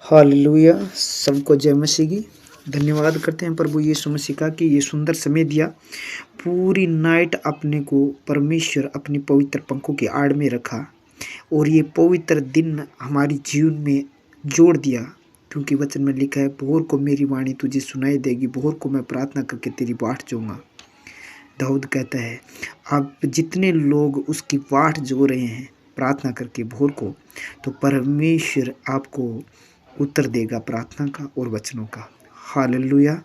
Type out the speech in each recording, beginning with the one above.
Hallelujah. सबको जय मसीह की। धन्यवाद करते हैं प्रभु यीशु मसीह का कि ये सुंदर समय दिया। पूरी नाइट अपने को परमेश्वर अपनी पवित्र पंखों की आड़ में रखा और ये पवित्र दिन हमारी जीवन में जोड़ दिया, क्योंकि वचन में लिखा है, भोर को मेरी वाणी तुझे सुनाई देगी, भोर को मैं प्रार्थना करके तेरी बाट जोऊंगा। दाऊद कहता है, आप जितने लोग उसकी बाट जो रहे हैं प्रार्थना करके भोर को, तो परमेश्वर आपको उत्तर देगा प्रार्थना का और वचनों का। हालेलुया।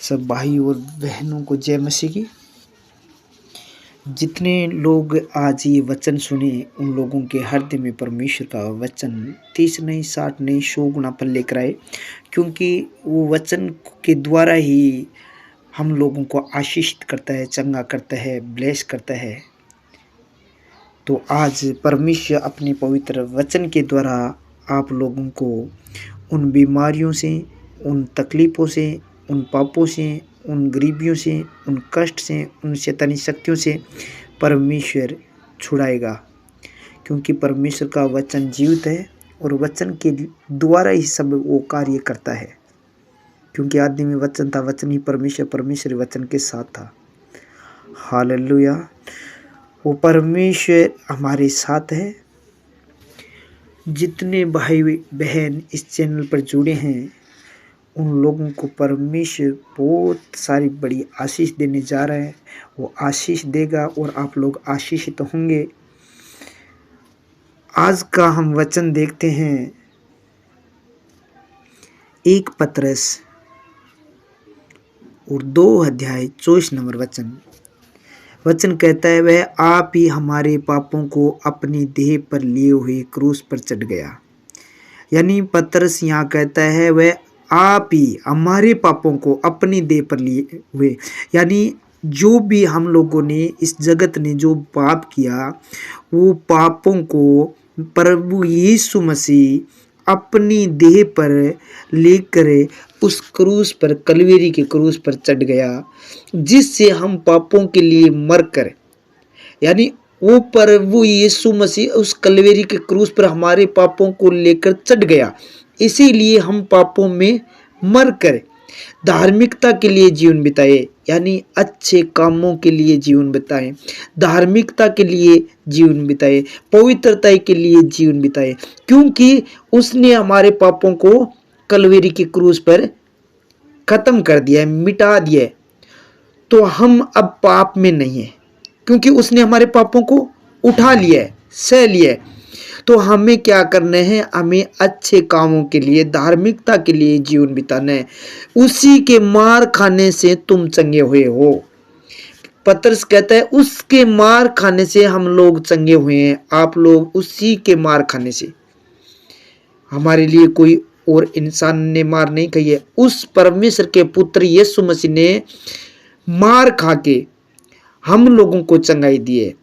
सब भाई और बहनों को जय मसीह की। जितने लोग आज ये वचन सुने उन लोगों के हृदय में परमेश्वर का वचन 30 नहीं 60 नहीं 100 गुना फल लेकर आए, क्योंकि वो वचन के द्वारा ही हम लोगों को आशीषित करता है, चंगा करता है, ब्लेस करता है। तो आज परमेश्वर अपने पवित्र वचन के द्वारा आप लोगों को उन बीमारियों से, उन तकलीफ़ों से, उन पापों से, उन गरीबियों से, उन कष्ट से, उन शैतानी शक्तियों से परमेश्वर छुड़ाएगा, क्योंकि परमेश्वर का वचन जीवित है और वचन के द्वारा ही सब वो कार्य करता है। क्योंकि आदि में वचन था, वचन ही परमेश्वर, परमेश्वर वचन के साथ था। हालेलुया। वो परमेश्वर हमारे साथ है। जितने भाई बहन इस चैनल पर जुड़े हैं उन लोगों को परमेश्वर बहुत सारी बड़ी आशीष देने जा रहा है। वो आशीष देगा और आप लोग आशीषित होंगे। आज का हम वचन देखते हैं 1 पतरस और 2 अध्याय 24 नंबर वचन कहता है, वह आप ही हमारे पापों को अपनी देह पर लिए हुए क्रूस पर चढ़ गया। यानी पतरस यहाँ कहता है, वह आप ही हमारे पापों को अपनी देह पर लिए हुए, यानी जो भी हम लोगों ने इस जगत ने जो पाप किया वो पापों को प्रभु यीशु मसीह अपनी देह पर लेकर उस क्रूस पर, कलवेरी के क्रूस पर चढ़ गया, जिससे हम पापों के लिए मरकर, यानी वो प्रभु यीशु मसीह उस कलवेरी के क्रूस पर हमारे पापों को लेकर चढ़ गया। इसीलिए हम पापों में मरकर धार्मिकता के लिए जीवन बिताए, यानी अच्छे कामों के लिए जीवन बिताए, धार्मिकता के लिए जीवन बिताए, पवित्रता के लिए जीवन बिताए, क्योंकि उसने हमारे पापों को कलवेरी के क्रूस पर खत्म कर दिया है, मिटा दिया है। तो हम अब पाप में नहीं है, क्योंकि उसने हमारे पापों को उठा लिया है, सह लिया है। तो हमें क्या करना है? हमें अच्छे कामों के लिए, धार्मिकता के लिए जीवन बिताना है। उसी के मार खाने से तुम चंगे हुए हो। पतरस कहता है, उसके मार खाने से हम लोग चंगे हुए हैं। आप लोग उसी के मार खाने से, हमारे लिए कोई और इंसान ने मार नहीं खाई है, उस परमेश्वर के पुत्र यीशु मसीह ने मार खा के हम लोगों को चंगाई दी है।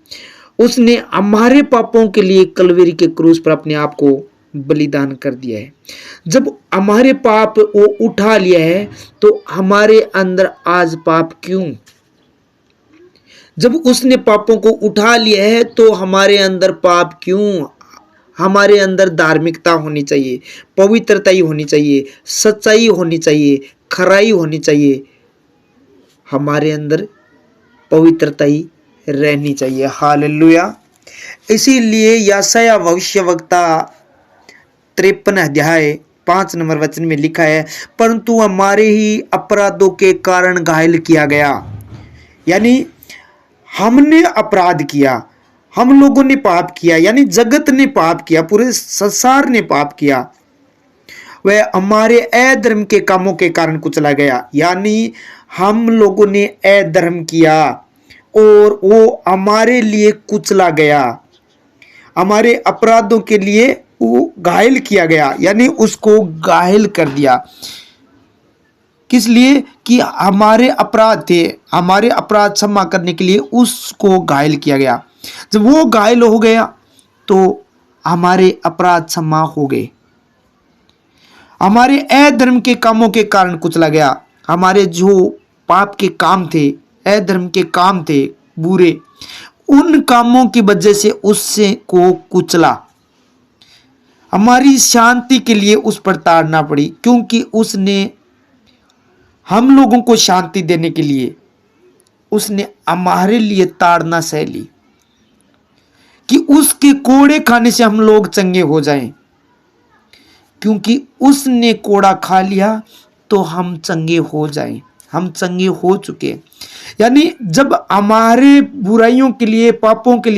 उसने हमारे पापों के लिए कलवरी के क्रूस पर अपने आप को बलिदान कर दिया है। जब हमारे पाप वो उठा लिया है तो हमारे अंदर आज पाप क्यों? जब उसने पापों को उठा लिया है तो हमारे अंदर पाप क्यों? हमारे अंदर धार्मिकता होनी चाहिए, पवित्रता ही होनी चाहिए, सच्चाई होनी चाहिए, खराई होनी चाहिए। हमारे अंदर पवित्रता ही रहनी चाहिए। हालेलुया। इसीलिए यशायाह भविष्यवक्ता 53 अध्याय 5 नंबर वचन में लिखा है, परंतु हमारे ही अपराधों के कारण घायल किया गया। यानी हमने अपराध किया, हम लोगों ने पाप किया, यानी जगत ने पाप किया, पूरे संसार ने पाप किया। वह हमारे अधर्म के कामों के कारण कुचला गया, यानी हम लोगों ने अधर्म किया और वो हमारे लिए कुचला गया, हमारे अपराधों के लिए वो घायल किया गया, यानी उसको घायल कर दिया। किस लिए? कि हमारे अपराध थे, हमारे अपराध क्षमा करने के लिए उसको घायल किया गया। जब वो घायल हो गया तो हमारे अपराध क्षमा हो गए। हमारे अधर्म के कामों के कारण कुचला गया। हमारे जो पाप के काम थे, अधर्म के काम थे बुरे, उन कामों की वजह से उससे को कुचला। हमारी शांति के लिए उस पर ताड़ना पड़ी, क्योंकि उसने हम लोगों को शांति देने के लिए उसने हमारे लिए ताड़ना सह ली कि उसके कोड़े खाने से हम लोग चंगे हो जाएं। क्योंकि उसने कोड़ा खा लिया तो हम चंगे हो जाएं, हम चंगे हो चुके। यानी जब हमारे बुराइयों के लिए, पापों के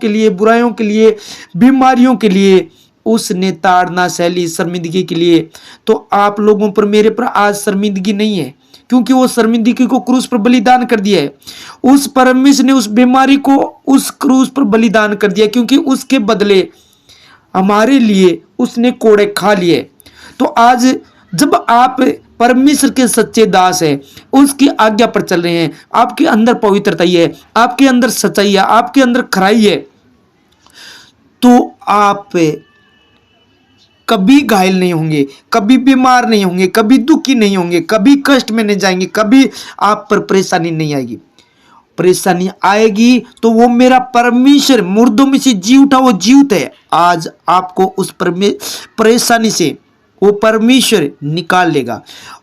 लिए, बुराइयों के लिए, बीमारियों के लिए उसने ताड़ना सह ली, शर्मिंदगी के लिए, तो आप लोगों पर, मेरे पर आज शर्मिंदगी नहीं है, क्योंकि वो शर्मिंदगी को क्रूस पर बलिदान कर दिया है। उस परमेश्वर ने उस बीमारी को उस क्रूस पर बलिदान कर दिया, क्योंकि उसके बदले हमारे लिए उसने कोड़े खा लिए। तो आज जब आप परमेश्वर के सच्चे दास है, उसकी आज्ञा पर चल रहे हैं, आपके अंदर पवित्रता है, आपके अंदर सच्चाई है, आपके अंदर खराई है, तो आप कभी घायल नहीं होंगे, कभी बीमार नहीं होंगे, कभी दुखी नहीं होंगे, कभी कष्ट में नहीं जाएंगे, कभी आप पर परेशानी नहीं आएगी। परेशानी आएगी तो वो मेरा परमेश्वर मुर्दों में से जी उठा, वो जीवित है। आज आपको उस परेशानी से वो परमेश्वर निकाल लेगा,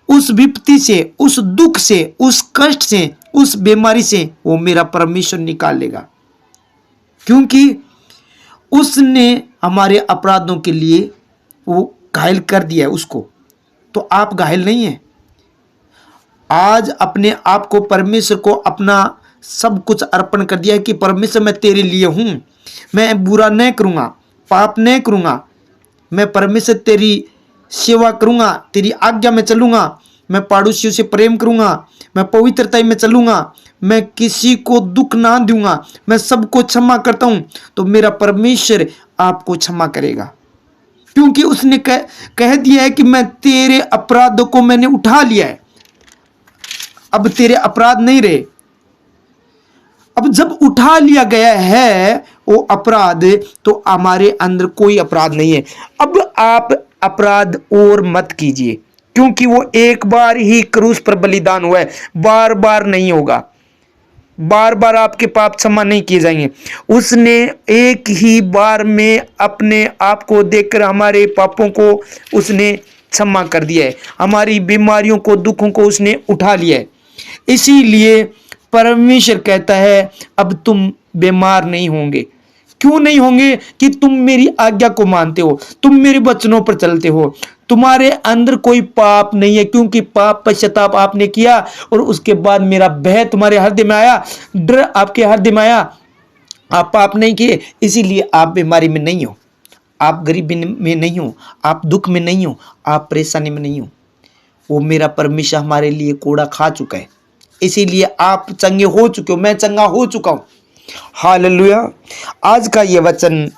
उस विपत्ति से, उस दुख से, उस कष्ट से, उस बीमारी से वो मेरा परमेश्वर निकाल लेगा, क्योंकि उसने हमारे अपराधों के लिए वो घायल कर दिया है उसको। तो आप घायल नहीं हैं। आज अपने आप को, परमेश्वर को अपना सब कुछ अर्पण कर दिया है कि परमेश्वर मैं तेरे लिए हूं, मैं बुरा नहीं करूंगा, पाप नहीं करूंगा, मैं परमेश्वर तेरी सेवा करूंगा, तेरी आज्ञा में चलूंगा, मैं पड़ोसियों से प्रेम करूंगा, मैं पवित्रता में चलूंगा, मैं किसी को दुख ना दूंगा, मैं सबको क्षमा करता हूं। तो मेरा परमेश्वर आपको क्षमा करेगा, क्योंकि उसने कह दिया है कि मैं तेरे अपराधों को मैंने उठा लिया है, अब तेरे अपराध नहीं रहे। अब जब उठा लिया गया है वो अपराध, तो हमारे अंदर कोई अपराध नहीं है। अब आप अपराध और मत कीजिए, क्योंकि वो एक बार ही क्रूस पर बलिदान हुआ है, बार बार नहीं होगा, बार बार आपके पाप क्षमा नहीं किए जाएंगे। उसने एक ही बार में अपने आप को देकर हमारे पापों को उसने क्षमा कर दिया है, हमारी बीमारियों को, दुखों को उसने उठा लिया है। इसीलिए परमेश्वर कहता है अब तुम बीमार नहीं होंगे। क्यों नहीं होंगे? कि तुम मेरी आज्ञा को मानते हो, तुम मेरे वचनों पर चलते हो, तुम्हारे अंदर कोई पाप नहीं है, क्योंकि पाप पश्चाताप आपने किया और उसके बाद मेरा भय तुम्हारे हृदय में आया, डर आपके हृदय में आया, आप पाप नहीं किए, इसीलिए आप बीमारी में नहीं हो, आप गरीबी में नहीं हो, आप दुख में नहीं हो, आप परेशानी में नहीं हो। वो मेरा परमेश्वर हमारे लिए कोड़ा खा चुका है, इसीलिए आप चंगे हो चुके हो, मैं चंगा हो चुका हूं। हालेलुया। आज का ये वचन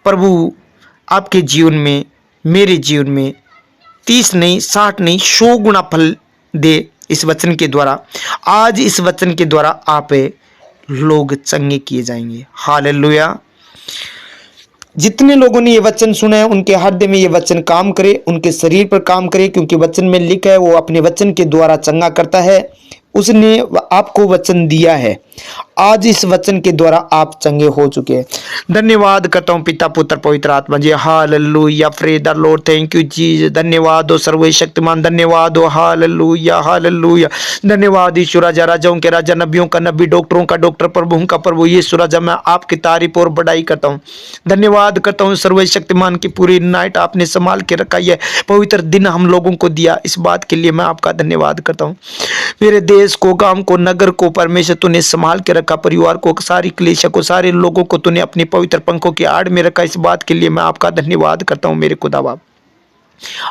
प्रभु आपके जीवन में, मेरे जीवन में 30 नहीं, 60 नहीं, 100 गुना फल दे इस वचन के द्वारा। आज इस वचन के द्वारा आप लोग चंगे किए जाएंगे। हालेलुया। जितने लोगों ने ये वचन सुना है उनके हृदय में ये वचन काम करे, उनके शरीर पर काम करे, क्योंकि वचन में लिखा है वो अपने वचन के द्वारा चंगा करता है। उसने आपको वचन दिया है, आज इस वचन के द्वारा आप चंगे हो चुके हैं। धन्यवाद करता हूँ पिता, पुत्र, पवित्र आत्मा जी। Hallelujah, praise the lord, thank you Jesus. धन्यवाद हो सर्वशक्तिमान, धन्यवाद हो। Hallelujah, hallelujah. धन्यवाद ईश्वर राजा, राजाओं के राजा, नबियों का नबी, डॉक्टरों का डॉक्टर, प्रभुओं का प्रभु यीशु राजा, मैं आपकी तारीफ और बढ़ाई करता हूँ। धन्यवाद करता हूँ सर्वशक्तिमान की पूरी नाइट आपने संभाल के रखा है, पवित्र दिन हम लोगों को दिया, इस बात के लिए मैं आपका धन्यवाद करता हूँ। मेरे देश को, गांव को, नगर को परमेश्वर तूने संभाल के रखा, परिवार को, सारी कलीसिया को, सारे लोगों को तूने अपने पवित्र पंखों की आड़ में रखा, इस बात के लिए मैं आपका धन्यवाद करता हूं। मेरे खुदा बाप,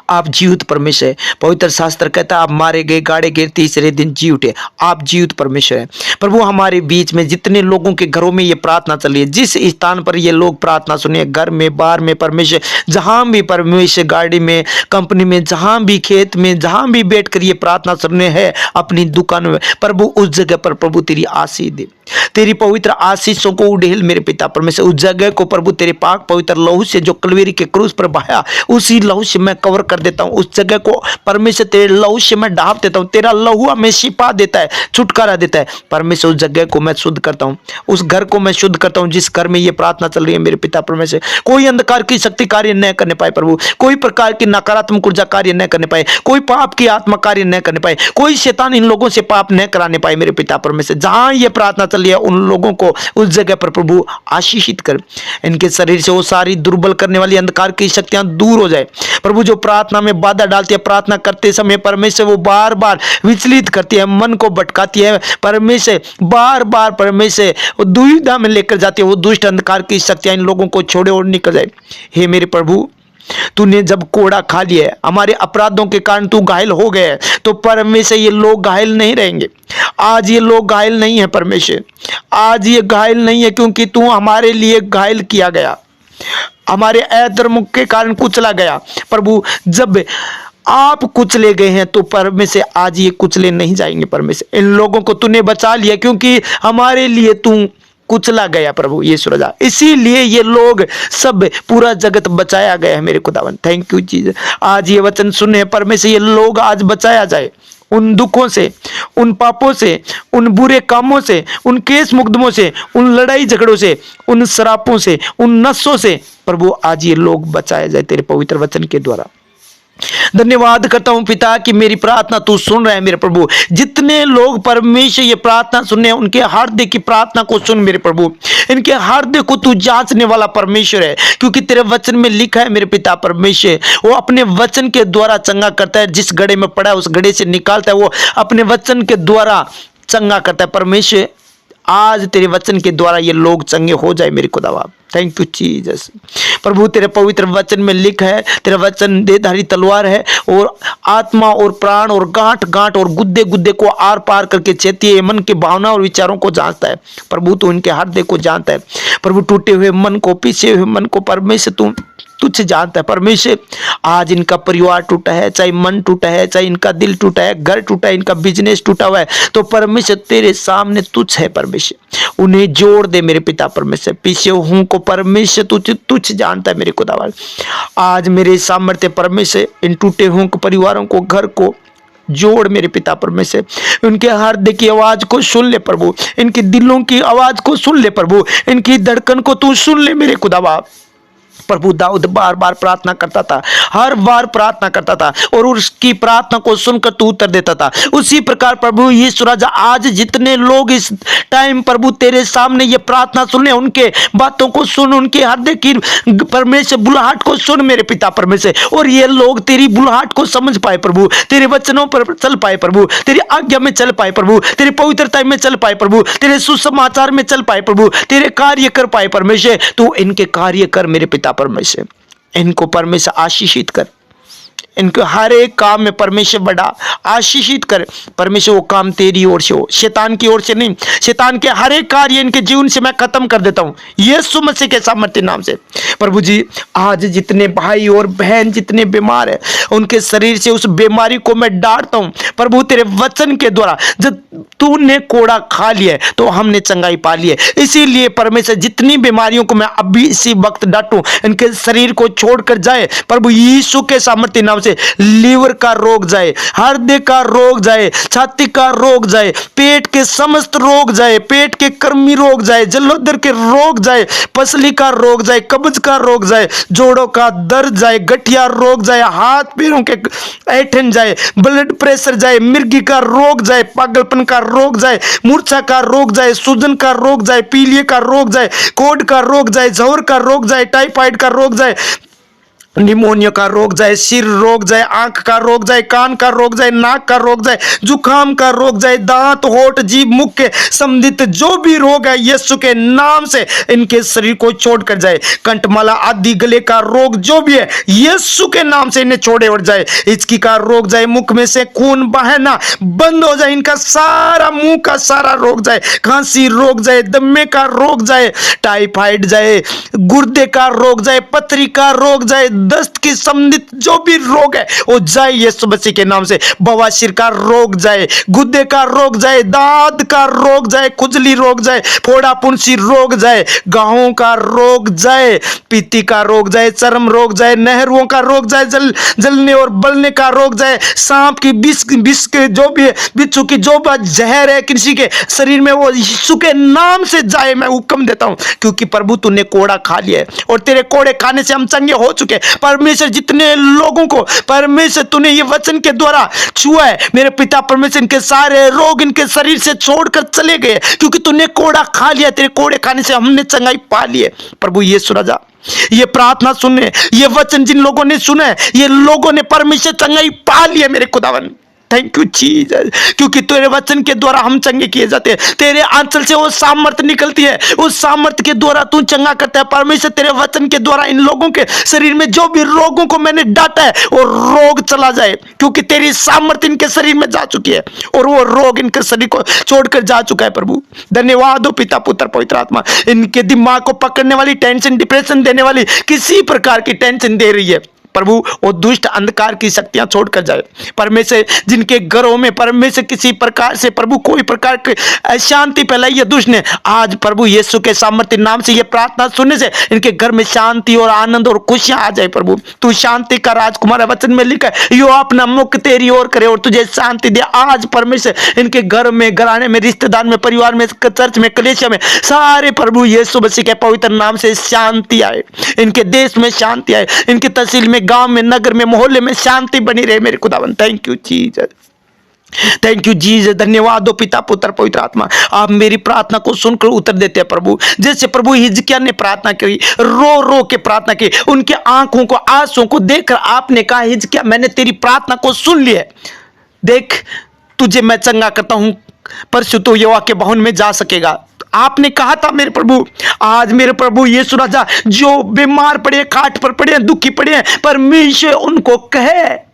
आप जीवित परमेश्वर है। पवित्र शास्त्र कहता है आप मारे गए, गाड़े गए, तीसरे दिन जी उठे। आप जीवित परमेश्वर है प्रभु। हमारे बीच में जितने लोगों के घरों में ये प्रार्थना चल रही है, जिस स्थान पर ये लोग प्रार्थना सुनिए, घर में, बाहर में, परमेश्वर जहां भी परमेश्वर, गाड़ी में, कंपनी में, जहां भी खेत में, जहां भी बैठ कर ये प्रार्थना सुनने हैं, अपनी दुकान में, प्रभु उस जगह पर प्रभु तेरी आशीष दे, तेरी पवित्र आशीषों को उड़ेल मेरे पिता परमेश्वर। उस जगह को प्रभु तेरे पाक पवित्र लहू से, जो कलवेरी के क्रूस पर बहाया, उसी लहू से मैं कवर कर देता हूँ, उस जगह को परमेश्वर तेरे लहू से मैं ढांप देता हूँ। तेरा लहू हमें शिफा देता है, छुटकारा देता है। परमेश्वर उस जगह को मैं शुद्ध करता हूँ, उस घर को मैं शुद्ध करता हूँ जिस घर में ये प्रार्थना चल रही है मेरे पिता परमेश्वर। कोई अंधकार की शक्ति कार्य न करने पाए प्रभु, कोई प्रकार की नकारात्मक ऊर्जा कार्य न करने पाए, कोई पाप की आत्मा कार्य न करने पाए, कोई शैतान इन लोगों से पाप न कराने पाए मेरे पिता परमेश्वर। जहां ये प्रार्थना चल रही है उन लोगों को उस जगह पर प्रभु आशीषित कर, इनके शरीर से वो सारी दुर्बल करने वाली अंधकार की शक्तियां दूर हो जाए प्रभु। जो प्रार्थना में बाधा डालती है, प्रार्थना करते समय परमेश्वर वो बार बार विचलित करती है, मन को भटकाती है परमेश्वर, बार बार परमेश्वर वो दुविधा में लेकर जाती है, वो दुष्ट अंधकार की शक्तियां इन लोगों को छोड़े और निकल जाए। हे मेरे प्रभु, तूने जब कोड़ा खा लिया है, हमारे अपराधों के कारण तू घायल हो गया है, तो परमेश्वर ये लोग घायल नहीं रहेंगे। आज ये लोग घायल नहीं है परमेश्वर, आज ये घायल नहीं है क्योंकि तू हमारे लिए घायल किया गया, हमारे अधर्म के कारण कुचला गया प्रभु। जब आप कुचले गए हैं तो परमेश्वर आज ये कुचले नहीं जाएंगे परमेश्वर। इन लोगों को तूने बचा लिया क्योंकि हमारे लिए तू कुचला गया प्रभु यीशु राजा, इसीलिए ये लोग सब पूरा जगत बचाया गया है मेरे खुदावन। Thank you Jesus. आज ये वचन सुने परमेश्वर, ये लोग आज बचाया जाए उन दुखों से, उन पापों से, उन बुरे कामों से, उन केस मुकदमों से, उन लड़ाई झगड़ों से, उन शरापों से, उन नशों से प्रभु आज ये लोग बचाया जाए तेरे पवित्र वचन के द्वारा। धन्यवाद करता हूं पिता कि मेरी प्रार्थना तू सुन रहा है मेरे प्रभु। जितने लोग परमेश्वर ये प्रार्थना सुनने, उनके हृदय की प्रार्थना को सुन मेरे प्रभु, इनके हृदय को तू जांचने वाला परमेश्वर है, क्योंकि तेरे वचन में लिखा है मेरे पिता परमेश्वर, वो अपने वचन के द्वारा चंगा करता है, जिस गड्ढे में पड़ा है उस गड्ढे से निकालता है, वो अपने वचन के द्वारा चंगा करता है परमेश्वर। आज तेरे वचन के द्वारा ये लोग चंगे हो जाए मेरे खुदावा। Thank you Jesus. प्रभु तेरे पवित्र वचन में लिखा है, तेरा वचन देहधारी तलवार है और आत्मा और प्राण और गांठ गांठ और गुद्दे गुद्दे को आर पार करके छेदती है, मन की भावना और विचारों को जांचता है प्रभु। तू इनके हृदय को जानता है प्रभु, टूटे हुए मन को, पीछे हुए मन को परमेश्वर तू तुझसे जानता है परमेश्वर। आज इनका परिवार टूटा है, चाहे मन टूटा है, चाहे इनका दिल टूटा है, घर टूटा है, इनका बिजनेस टूटा हुआ है, तो परमेश्वर तेरे सामने तुझ है परमेश्वर। उन्हें जोड़ दे मेरे पिता परमेश्वर। पीछे हूं को परमेश्वर तुझ जानता है मेरे खुदावन। आज मेरे सामर्थ्य परमेश्वर इन टूटे हुए परिवारों को, घर को जोड़ मेरे पिता परमेश्वर। उनके हृदय की आवाज को सुन ले प्रभु, इनके दिलों की आवाज को सुन ले प्रभु, इनकी धड़कन को तू सुन ले मेरे खुदावा। प्रभु दाऊद बार बार प्रार्थना करता था, हर बार प्रार्थना करता था और उसकी प्रार्थना को सुनकर तू उत्तर देता था। उसी प्रकार प्रभु यीशु राजा, आज जितने लोग इस टाइम प्रभु तेरे सामने ये प्रार्थना सुने, उनके बातों को सुन, उनके हृदय की परमेश्वर बुलाहट को सुन मेरे पिता परमेश्वर, और ये लोग तेरी बुलाहट को समझ पाए प्रभु, तेरे वचनों पर चल पाए प्रभु, तेरी आज्ञा में चल पाए प्रभु, तेरी पवित्रता में चल पाए प्रभु, तेरे सुसमाचार में चल पाए प्रभु, तेरे कार्य कर पाए परमेश्वर। तू इनके कार्य कर मेरे पिता परमेश्वर, इनको परमेश्वर आशीषित कर, इनके हर एक काम में परमेश्वर बड़ा आशीषित कर परमेश्वर। वो काम तेरी ओर से हो, शैतान की ओर से नहीं। शैतान के हर एक कार्य इनके जीवन से मैं खत्म कर देता हूं यीशु मसीह के सामर्थ्य नाम से। प्रभु जी, आज जितने भाई और बहन जितने बीमार है, उनके शरीर से उस बीमारी को मैं डांटता हूं प्रभु तेरे वचन के द्वारा। जब तूने कोड़ा खा लिया है तो हमने चंगाई पा ली है, इसीलिए परमेश्वर जितनी बीमारियों को मैं अभी इसी वक्त डांटूं, इनके शरीर को छोड़कर जाए प्रभु यीशु के सामर्थ्य नाम से। लीवर का रोग जाए, हृदय का रोग जाए, छाती का रोग जाए, पेट के समस्त रोग जाए, पेट के कृमि रोग जाए, जलोदर के रोग जाए, पसली का रोग जाए, कब्ज का रोग जाए, जोड़ों का दर्द जाए, गठिया रोग जाए, हाथ पैरों के ऐठन जाए, ब्लड प्रेशर जाए, मिर्गी का रोग जाए, पागलपन का रोग जाए, मूर्छा का रोग जाए, सूजन का रोग जाए, पीलिया का रोग जाए, कोढ़ का रोग जाए, जहर का रोग जाए, टाइफाइड का रोग जाए, निमोनिया का रोग जाए, सिर रोग जाए, आंख का रोग जाए, कान का रोग जाए, नाक का रोग जाए, जुकाम का रोग जाए, दांत, होठ, जीभ, मुख के संबंधित जो भी रोग है यीशु के नाम से इनके शरीर को छोड़कर जाए। कंठमाला आदि गले का रोग जो भी है यीशु के नाम से इन्हें छोड़े और जाए। हिचकी का रोग जाए, मुख में से खून बहना बंद हो जाए, इनका सारा मुंह का सारा रोग जाए, खांसी रोग जाए, दमे का रोग जाए, टाइफाइड जाए, गुर्दे का रोग जाए, पथरी का रोग जाए, दस्त के संबंधित जो भी रोग है वो जाए यीशु मसीह के नाम से। बवासीर का रोग जाए, गुर्दे का रोग जाए, दांत का रोग जाए, खुजली रोग जाए, फोड़ा पुंसी रोग जाए, गाहों का रोग जाए, पीती का रोग जाए, चर्म रोग जाए, नहरुओं का रोग जाए, जलने और बलने का रोग जाए, सांप की विष के जो भी है, बिच्छू की जो भी जहर है किसी के शरीर में वो यीशु के नाम से जाए। मैं हुक्म देता हूं क्योंकि प्रभु तूने कोड़ा खा लिया है और तेरे कोड़े खाने से हम चंगे हो चुके हैं। परमेश्वर जितने लोगों को परमेश्वर तूने ये वचन के द्वारा छुआ है, मेरे पिता परमेश्वर इनके सारे रोग इनके शरीर से छोड़कर चले गए क्योंकि तूने कोड़ा खा लिया। तेरे कोड़े खाने से हमने चंगाई पा ली है। प्रभु यीशु राजा ये प्रार्थना सुने, ये वचन जिन लोगों ने सुना है, ये लोगों ने परमेश्वर चंगाई पा ली है मेरे खुदावन। थैंक यू जीसस, क्योंकि तेरे वचन के द्वारा हम चंगे किए जाते हैं। तेरे आंचल से वो सामर्थ्य निकलती है, उस सामर्थ्य के द्वारा तू चंगा करता है। परमेश्वर तेरे वचन के द्वारा इन लोगों के शरीर में जो भी रोगों को मैंने डांटा है वो रोग चला जाए क्योंकि तेरी सामर्थ्य इनके शरीर में जा चुकी है और वो रोग इनके शरीर को छोड़कर जा चुका है। प्रभु धन्यवाद हो पिता पुत्र पवित्र आत्मा। इनके दिमाग को पकड़ने वाली टेंशन, डिप्रेशन देने वाली किसी प्रकार की टेंशन दे रही है प्रभु, वो दुष्ट अंधकार की शक्तियां छोड़कर जाए। परमेश्वर जिनके घरों में परमेश्वर किसी प्रकार से प्रभु कोई प्रकार की अशांति फैलाई है दुष्ट ने, आज प्रभु यीशु के सामर्थ्य नाम से ये प्रार्थना सुनने से इनके घर में शांति और आनंद और खुशियां आ जाए। प्रभु तू शांति का राजकुमार वचन में लिखा है, यो अपना मुख तेरी ओर करे और तुझे शांति दे। आज परमेश्वर इनके घर में, घराने में, रिश्तेदार में, परिवार में, चर्च में, कलीसिया में, सारे प्रभु यीशु मसीह के पवित्र नाम से शांति आए। इनके देश में शांति आए, इनकी तहसील में, गांव में, नगर में, मोहल्ले में शांति बनी रहे मेरे खुदावन। Thank you Jesus, thank you Jesus. धन्यवाद हो पिता पुत्र पवित्र आत्मा। आप मेरी प्रार्थना को सुनकर उत्तर देते हैं प्रभु। जैसे प्रभु हिजकिय्याह ने प्रार्थना करी, रो रो के प्रार्थना की, उनके आंखों को, आंसुओं को देखकर आपने कहा हिजकिय्याह मैंने तेरी प्रार्थना को सुन लिया, देख तुझे मैं चंगा करता हूं, परसों तो यहोवा के भवन में जा सकेगा। आपने कहा था मेरे प्रभु। आज मेरे प्रभु यीशु राजा जो बीमार पड़े, खाट पर पड़े हैं, दुखी पड़े हैं, परमेश्वर उनको कहे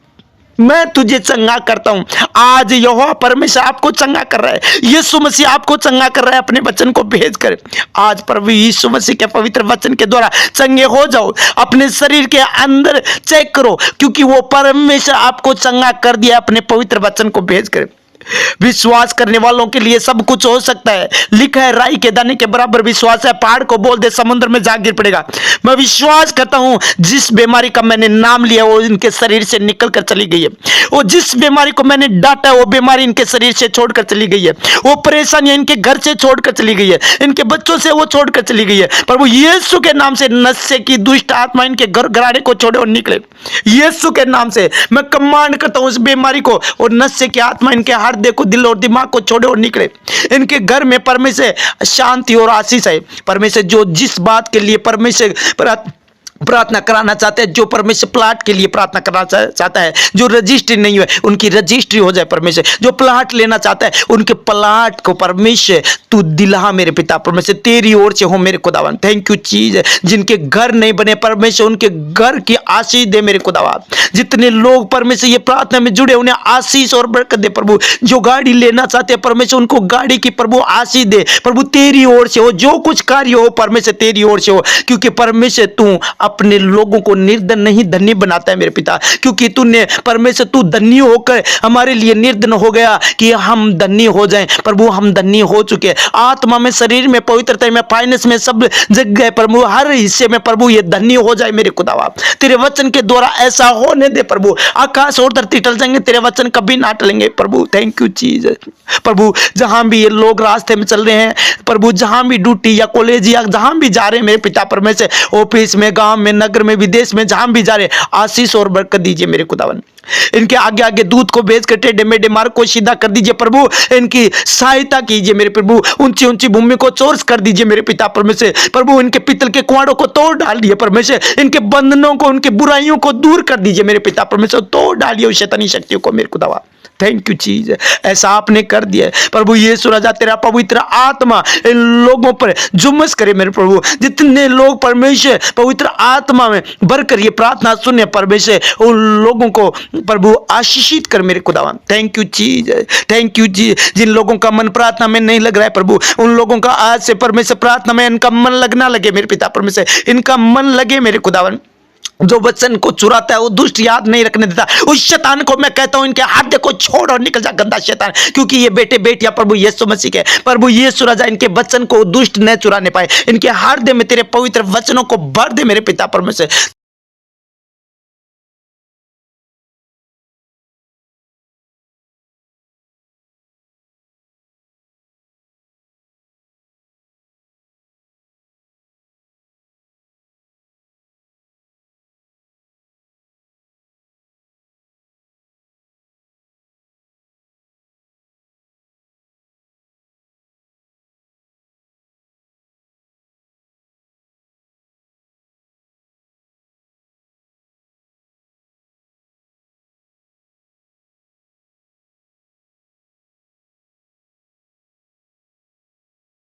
मैं तुझे चंगा करता हूं। आज यहोवा परमेश्वर आपको चंगा कर रहा है, यीशु मसीह आपको चंगा कर रहा है अपने वचन को भेजकर। आज प्रभु यीशु मसीह के पवित्र वचन के द्वारा चंगे हो जाओ, अपने शरीर के अंदर चेक करो क्योंकि वो परमेश्वर आपको चंगा कर दिया अपने पवित्र वचन को भेजकर। विश्वास करने वालों के लिए सब कुछ हो सकता है। लिखा है राई के दाने के बराबर विश्वास है, पहाड़ को बोल दे समुद्र में जा गिर पड़ेगा। मैं विश्वास करता हूं जिस बीमारी का मैंने नाम लिया वो इनके शरीर से निकल कर चली गई है, वो जिस बीमारी को मैंने डांटा है वो बीमारी इनके शरीर से छोड़कर चली गई है, वो परेशानियां इनके घर से छोड़कर चली गई है, इनके बच्चों से वो छोड़कर चली गई है। प्रभु यीशु के नाम से नशे की दुष्ट आत्मा इनके घर घराने को छोड़े और निकले। यीशु के नाम से मैं कमांड करता हूं उस बीमारी को और नशे की आत्मा इनके हृदय को, दिल और दिमाग को छोड़े और निकले। इनके घर में परमेश्वर शांति और आशीष है। परमेश्वर जो जिस बात के लिए परमेश्वर प्रार्थना कराना चाहते हैं, जो परमेश्वर प्लाट के लिए प्रार्थना करना चाहता है, जो रजिस्ट्री नहीं है उनकी रजिस्ट्री हो जाए परमेश्वर, जो प्लाट लेना चाहता है उनके प्लाट को परमेश्वर तू दिला मेरे पिता परमेश्वर, तेरी ओर से हो मेरे खुदावन। थैंक यू चीज, जिनके घर नहीं बने परमेश्वर उनके घर की आशीष दे मेरे खुदावन। जितने लोग परमेश्वर ये प्रार्थना में जुड़े उन्हें आशीष और बरकत दे प्रभु। जो गाड़ी लेना चाहते हैं परमेश्वर उनको गाड़ी की प्रभु आशीष दे प्रभु, तेरी ओर से हो। जो कुछ कार्य हो परमेश्वर तेरी ओर से हो, क्योंकि परमेश्वर तू अपने लोगों को निर्धन नहीं धन्य बनाता है मेरे पिता, क्योंकि तूने परमेश्वर तू धन्य होकर हमारे लिए निर्धन हो गया कि हम धन्य हो जाएं। प्रभु हम धन्य हो चुके हैं, आत्मा में, शरीर में, पवित्रता में, फाइनेंस में, सब जगह प्रभु हर हिस्से में प्रभु ये धन्य हो जाए मेरे खुदावा। तेरे वचन के द्वारा ऐसा होने दे प्रभु। आकाश और धरती टल जाएंगे, तेरे वचन कभी ना टलेंगे प्रभु। थैंक यू चीज प्रभु। जहां भी ये लोग रास्ते में चल रहे हैं प्रभु, जहां भी ड्यूटी या कॉलेज या जहां भी जा रहे हैं मेरे पिता परमेश्वर, ऑफिस में, गांव में, नगर में, विदेश में, जहां भी जा रहे आशीष और बरकत दीजिए मेरे खुदावन। इनके आगे आगे दूध को भेज कर टेढ़े मेढ़े मार्ग को सीधा कर दीजिए प्रभु। इनकी सहायता कीजिए मेरे प्रभु। ऊंची ऊंची भूमि को चोरस कर दीजिए मेरे पिता परमेश्वर। प्रभु इनके पितल के कुआड़ों को तोड़ डालिए परमेश्वर। इनके बंधनों को, उनके बुराइयों को दूर कर दीजिए मेरे पिता परमेश्वर। तोड़ डालिए उस शैतानी शक्तियों को मेरे खुदावा। थैंक यू चीज, ऐसा आपने कर दिया प्रभु। यीशु राजा तेरा पवित्र आत्मा इन लोगों पर जुम्मस करे मेरे प्रभु। जितने लोग परमेश्वर पवित्र आत्मा में भरकर ये प्रार्थना सुने परमेश्वर, उन लोगों को प्रभु आशीषित कर मेरे खुदावन। थैंक यू चीज, थैंक यू जी। जिन लोगों का मन प्रार्थना में नहीं लग रहा है प्रभु, उन लोगों का आज से परमेश्वर प्रार्थना में इनका मन लगना लगे मेरे पिता परमेश्वर। इनका मन लगे मेरे खुदावन। जो वचन को चुराता है वो दुष्ट याद नहीं रखने देता। उस शैतान को मैं कहता हूं इनके हाथ को छोड़ और निकल जा गंदा शैतान, क्योंकि ये बेटे बेटियां प्रभु यीशु मसीह के, प्रभु यीशु राजा इनके वचन को दुष्ट न चुराने पाए। इनके हृदय में तेरे पवित्र वचनों को भर दे मेरे पिता परमेश्वर।